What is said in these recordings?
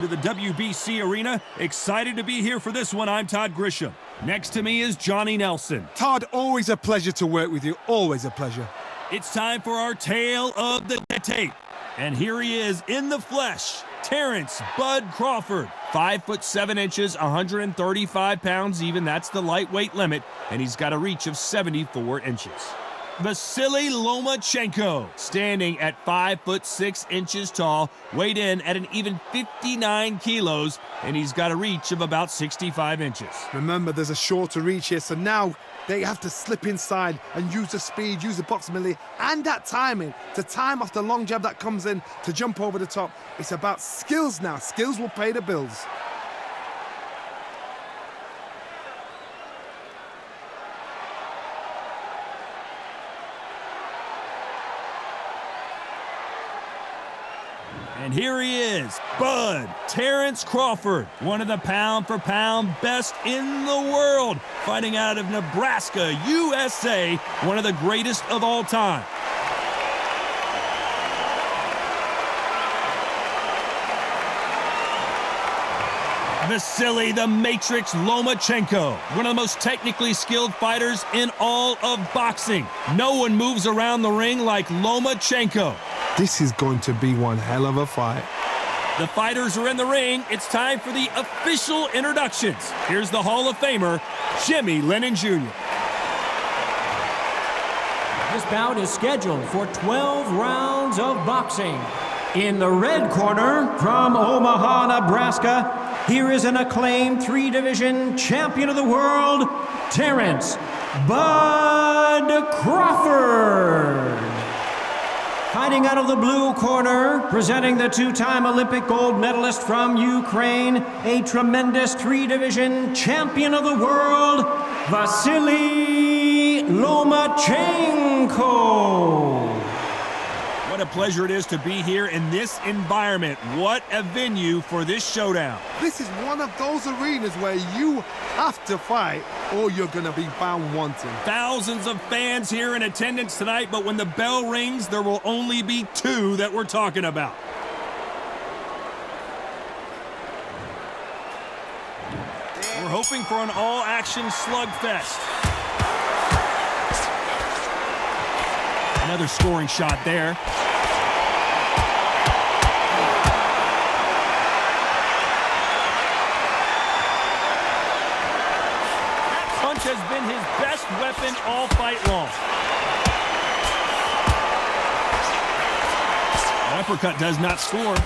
To the WBC arena. Excited to be here for this one. I'm Todd Grisham. Next to me is Johnny Nelson. Todd, always a pleasure to work with you. Always a pleasure. It's time for our tale of the tape. And here he is in the flesh. Terence Bud Crawford. 5'7", 135 pounds even. That's the lightweight limit. And he's got a reach of 74 inches. Vasilii Lomachenko, standing at 5'6" tall, weighed in at an even 59 kilos, and he's got a reach of about 65 inches. Remember, there's a shorter reach here, so now they have to slip inside and use the speed, use the proximity, and that timing to time off the long jab that comes in to jump over the top. It's about skills now. Skills will pay the bills. And here he is, Bud Terence Crawford, one of the pound-for-pound best in the world, fighting out of Nebraska, USA, one of the greatest of all time. Vasilii the Matrix Lomachenko, one of the most technically skilled fighters in all of boxing. No one moves around the ring like Lomachenko. This is going to be one hell of a fight. The fighters are in the ring. It's time for the official introductions. Here's the Hall of Famer, Jimmy Lennon Jr. This bout is scheduled for 12 rounds of boxing. In the red corner, from Omaha, Nebraska, here is an acclaimed three-division champion of the world, Terence Bud Crawford. Fighting out of the blue corner, presenting the two-time Olympic gold medalist from Ukraine, a tremendous three-division champion of the world, Vasilii Lomachenko. What a pleasure it is to be here in this environment. What a venue for this showdown. This is one of those arenas where you have to fight or you're going to be found wanting. Thousands of fans here in attendance tonight, but when the bell rings, there will only be two that we're talking about. We're hoping for an all-action slugfest. Another scoring shot there. Has been his best weapon all fight long. An uppercut does not score.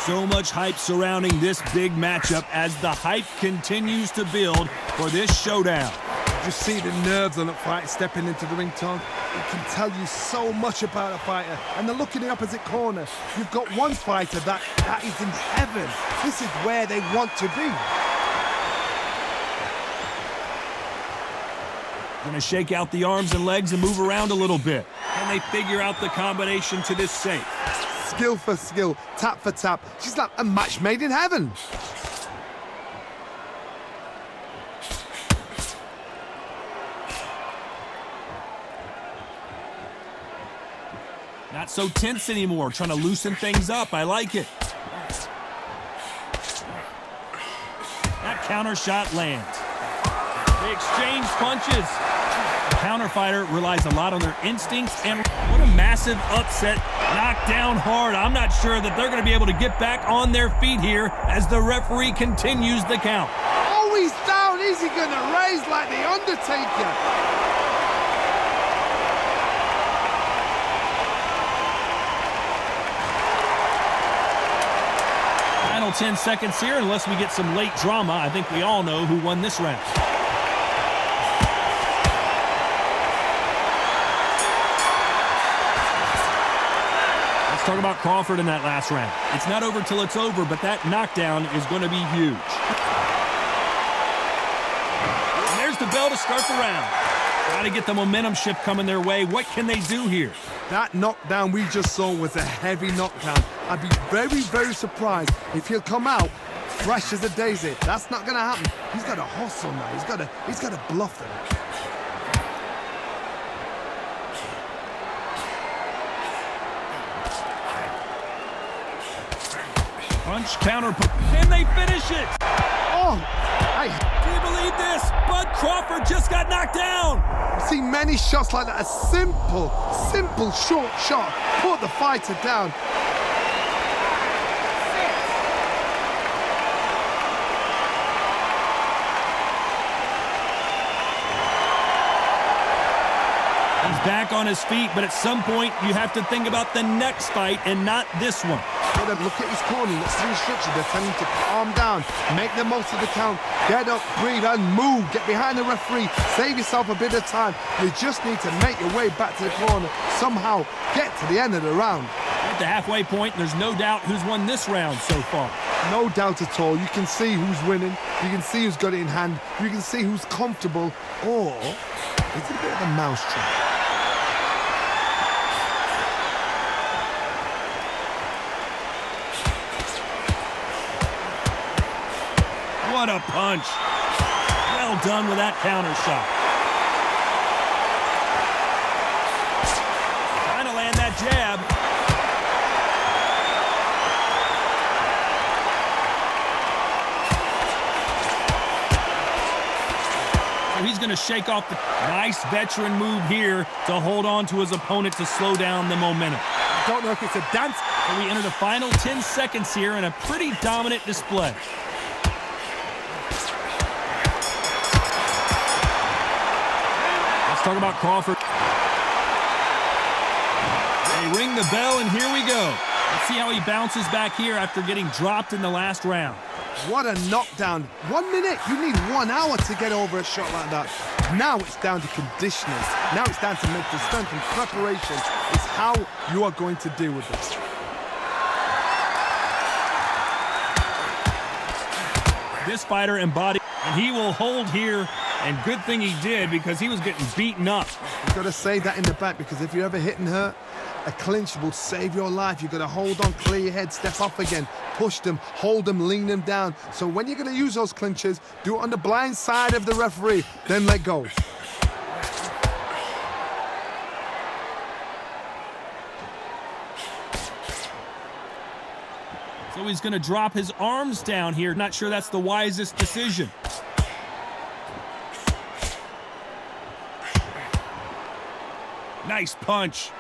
So much hype surrounding this big matchup as the hype continues to build for this showdown. Just see the nerves on the fight stepping into the ring, Tom. It can tell you so much about a fighter. And the look in the opposite corner, you've got one fighter that is in heaven. This is where they want to be. Gonna shake out the arms and legs and move around a little bit. And they figure out the combination to this safe. Skill for skill, tap for tap. She's like a match made in heaven. Not so tense anymore, trying to loosen things up. I like it. That counter shot lands. They exchange punches. The counter fighter relies a lot on their instincts, and what a massive upset. Knocked down hard. I'm not sure that they're going to be able to get back on their feet here as the referee continues the count. Oh, he's down. Is he going to raise like the Undertaker? Final 10 seconds here, unless we get some late drama. I think we all know who won this round. Let's talk about Crawford in that last round. It's not over till it's over, but that knockdown is going to be huge. And there's the bell to start the round. Got to get the momentum shift coming their way. What can they do here? That knockdown we just saw was a heavy knockdown. I'd be very, very surprised if he'll come out fresh as a daisy. That's not going to happen. He's got to hustle now. He's got to bluff them. Punch, counter, and they finish it! Oh, Can you believe this? Bud Crawford just got knocked down! I've seen many shots like that. A simple short shot put the fighter down. He's back on his feet, but at some point you have to think about the next fight and not this one. Look at his corner. Let's see instructions. They're telling him to calm down, make the most of the count, get up, breathe, and move. Get behind the referee. Save yourself a bit of time. You just need to make your way back to the corner. Somehow get to the end of the round. At the halfway point, there's no doubt who's won this round so far. No doubt at all. You can see who's winning. You can see who's got it in hand. You can see who's comfortable. Or it's a bit of a mousetrap. What a punch. Well done with that counter shot. Trying to land that jab. So he's going to shake off the nice veteran move here to hold on to his opponent to slow down the momentum. Don't know if it's a dance. So we enter the final 10 seconds here in a pretty dominant display. Let's talk about Crawford. They ring the bell, and here we go. Let's see how he bounces back here after getting dropped in the last round. What a knockdown. 1 minute. You need 1 hour to get over a shot like that. Now it's down to conditioners. Now it's down to mental strength and preparation. It's how you are going to deal with this. This fighter embodied, and he will hold here. And good thing he did, because he was getting beaten up. You've got to save that in the back, because if you're ever hit and hurt, a clinch will save your life. You've got to hold on, clear your head, step off again, push them, hold them, lean them down. So when you're going to use those clinches, do it on the blind side of the referee, then let go. So he's going to drop his arms down here. Not sure that's the wisest decision. Nice punch.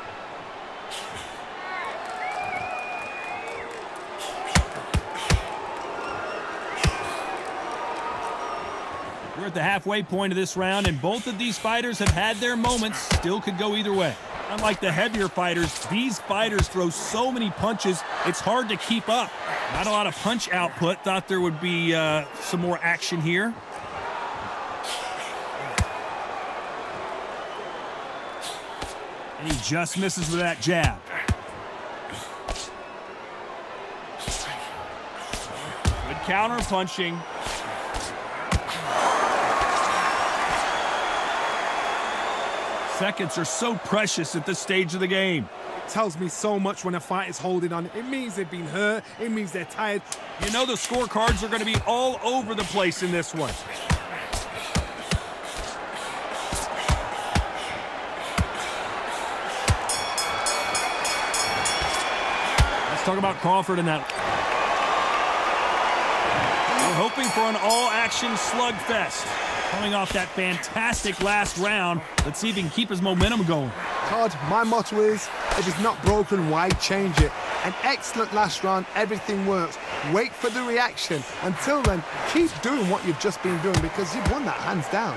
We're at the halfway point of this round, and both of these fighters have had their moments. Still could go either way. Unlike the heavier fighters, these fighters throw so many punches, it's hard to keep up. Not a lot of punch output. Thought there would be some more action here. And he just misses with that jab. Good counter punching. Seconds are so precious at this stage of the game. Tells me so much when a fight is holding on. It means they've been hurt. It means they're tired. You know the scorecards are going to be all over the place in this one. Let's talk about Crawford in that. We're hoping for an all-action slugfest. Coming off that fantastic last round, let's see if he can keep his momentum going. Todd, my motto is, if it's not broken, why change it? An excellent last round, everything works. Wait for the reaction. Until then, keep doing what you've just been doing, because you've won that hands down.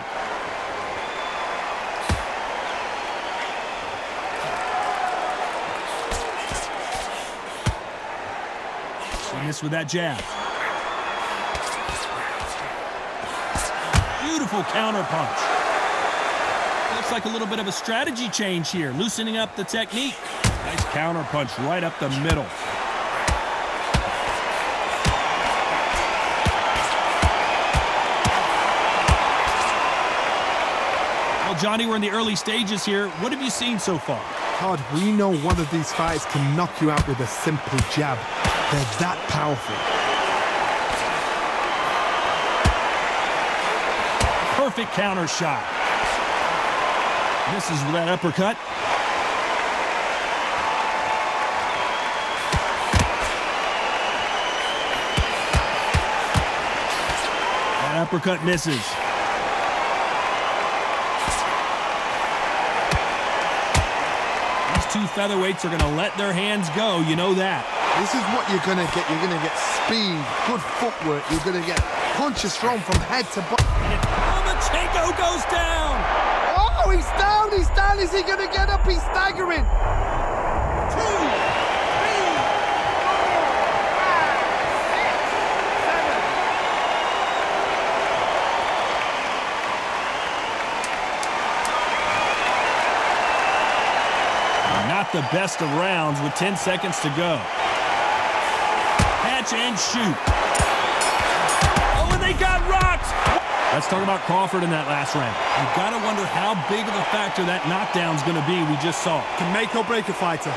He missed with that jab. Beautiful counter punch. Looks like a little bit of a strategy change here, loosening up the technique. Nice counter punch right up the middle. Well, Johnny, we're in the early stages here. What have you seen so far? Todd, we know one of these fights can knock you out with a simple jab. They're that powerful. Perfect counter shot. Misses with that uppercut. uppercut misses. These two featherweights are going to let their hands go, you know that. This is what you're going to get. You're going to get speed, good footwork. You're going to get punches thrown from head to bottom. Lomachenko goes down. Oh, he's down, he's down. Is he going to get up? He's staggering. 2, 3, 4, 5, 6, 7. Not the best of rounds with 10 seconds to go. Catch and shoot. Oh, and they got rocked. Let's talk about Crawford in that last round. You've got to wonder how big of a factor that knockdown's going to be we just saw. Can make or break a fighter.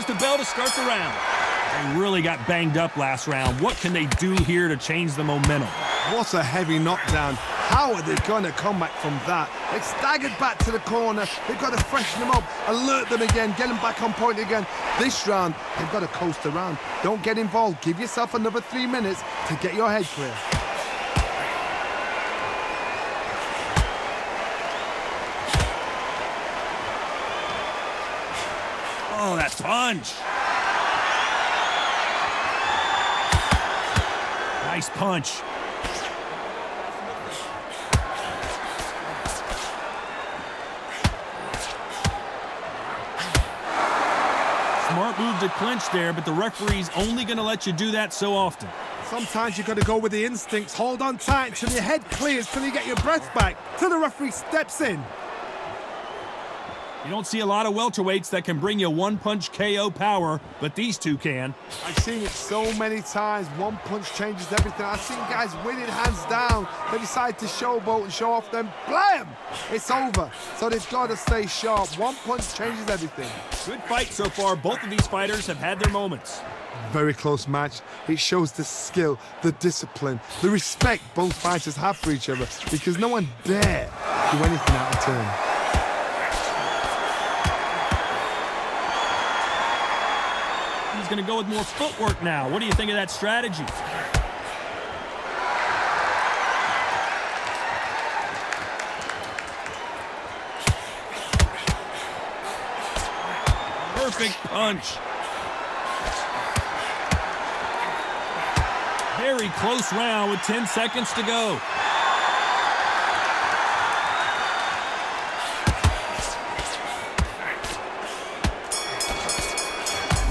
The bell to start the round. They really got banged up last round. What can they do here to change the momentum? What a heavy knockdown. How are they going to come back from that? They staggered back to the corner. They've got to freshen them up, alert them again, get them back on point again. This round, they've got to coast around. Don't get involved. Give yourself another 3 minutes to get your head clear. Oh, that punch. Nice punch. Smart move to clinch there, but the referee's only going to let you do that so often. Sometimes you've got to go with the instincts. Hold on tight till your head clears, till you get your breath back, till the referee steps in. You don't see a lot of welterweights that can bring you one-punch KO power, but these two can. I've seen it so many times. One punch changes everything. I've seen guys winning hands down. They decide to showboat and show off them. Blam! It's over. So they've got to stay sharp. One punch changes everything. Good fight so far. Both of these fighters have had their moments. Very close match. It shows the skill, the discipline, the respect both fighters have for each other, because no one dare do anything out of turn. He's going to go with more footwork now. What do you think of that strategy? Perfect punch. Very close round with 10 seconds to go.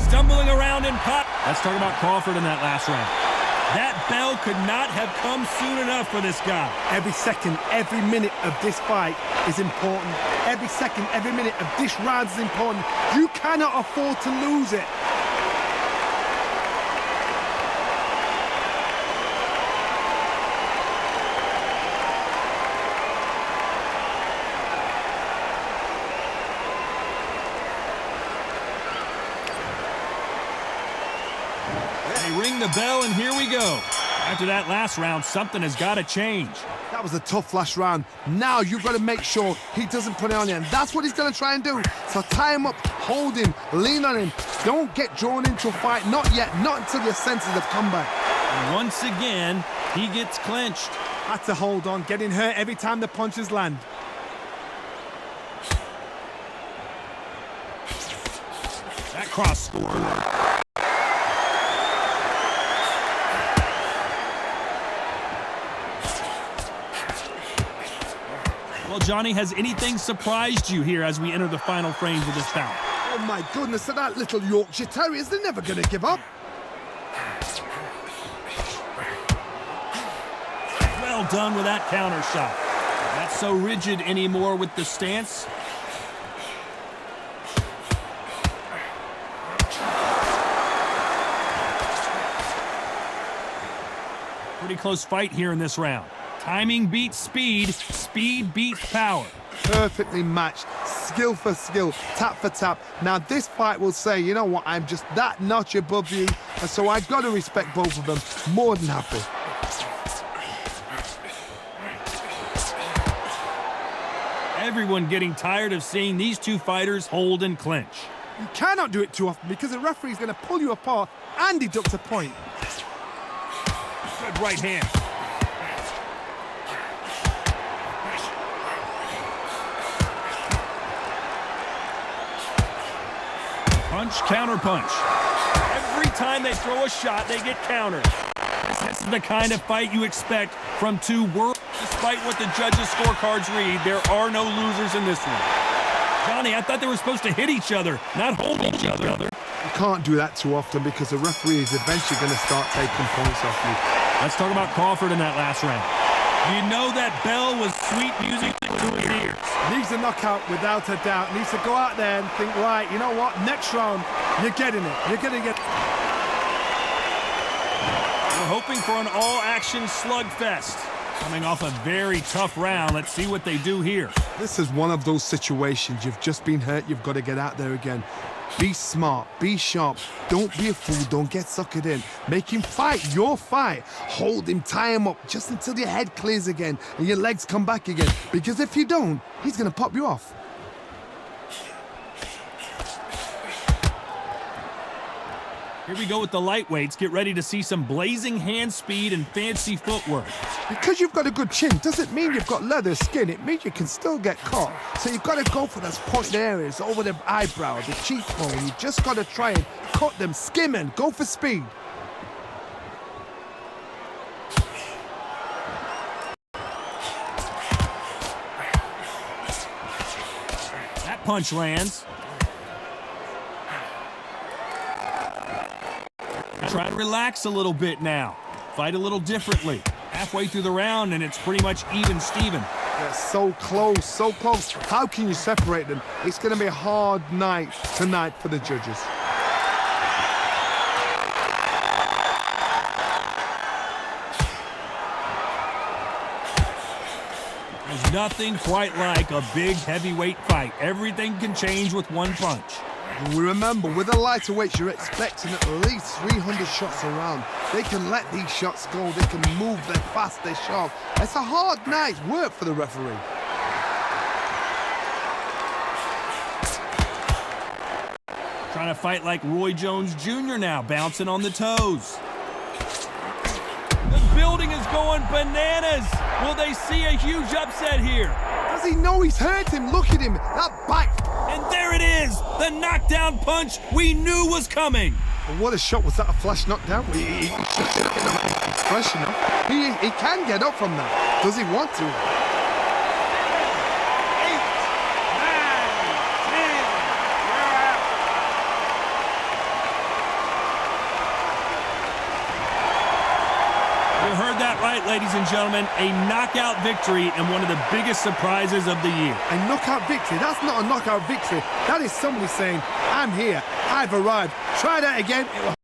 Stumbling around in pot. Let's talk about Crawford in that last round. That bell could not have come soon enough for this guy. Every second, every minute of this fight is important. Every second, every minute of this round is important. You cannot afford to lose it. They ring the bell, and here we go. After that last round, something has got to change. That was a tough last round. Now you've got to make sure he doesn't put it on you, and that's what he's going to try and do. So tie him up, hold him, lean on him. Don't get drawn into a fight. Not yet. Not until your senses have come back. And once again, he gets clinched. Had to hold on, getting hurt every time the punches land. That cross score. Well, Johnny, has anything surprised you here as we enter the final frames of this bout? Oh my goodness, that little Yorkshire Terriers, they're never going to give up. Well done with that counter shot. Not so rigid anymore with the stance. Pretty close fight here in this round. Timing beats speed, speed beats power. perfectly matched, skill for skill, tap for tap. Now this fight will say, you know what, I'm just that notch above you, and so I've got to respect both of them. More than happy. Everyone getting tired of seeing these two fighters hold and clinch. You cannot do it too often because the referee's going to pull you apart and deduct a point. Good right hand. Punch, counter punch. Every time they throw a shot, they get countered. This is the kind of fight you expect from two world. Despite what the judges' scorecards read, there are no losers in this one. Johnny, I thought they were supposed to hit each other, not hold each other. You can't do that too often because the referee is eventually going to start taking points off you. Let's talk about Crawford in that last round. You know that bell was sweet music to his ears. Needs a knockout without a doubt. Needs to go out there and think, right, you know what, next round, you're getting it. You're going to get... We're hoping for an all-action slugfest. Coming off a very tough round, let's see what they do here. This is one of those situations. You've just been hurt, you've got to get out there again. Be smart, be sharp, don't be a fool, don't get suckered in. Make him fight your fight. Hold him, tie him up just until your head clears again and your legs come back again. Because if you don't, he's going to pop you off. Here we go with the lightweights. Get ready to see some blazing hand speed and fancy footwork. Because you've got a good chin doesn't mean you've got leather skin. It means you can still get caught. So you've got to go for those pointed areas over the eyebrow, the cheekbone. You just got to try and cut them, skim and go for speed. That punch lands. Try to relax a little bit now. Fight a little differently. Halfway through the round, and it's pretty much even Steven. They're so close, so close. How can you separate them? It's going to be a hard night tonight for the judges. There's nothing quite like a big heavyweight fight. Everything can change with one punch. We remember, with the lighter weights, you're expecting at least 300 shots around. They can let these shots go. They can move. They're fast. They're sharp. It's a hard night's work for the referee. Trying to fight like Roy Jones Jr. now, bouncing on the toes. The building is going bananas. Will they see a huge upset here? Does he know he's hurt him? Look at him. That back. And there it is, the knockdown punch we knew was coming. But what a shot. Was that a flash knockdown? He's fresh enough. He can get up from that. Does he want to? 8, 9, 10. You heard that right, ladies and gentlemen. A knockout victory and one of the biggest surprises of the year. A knockout victory? That's not a knockout victory. That is somebody saying, I'm here. I've arrived. Try that again.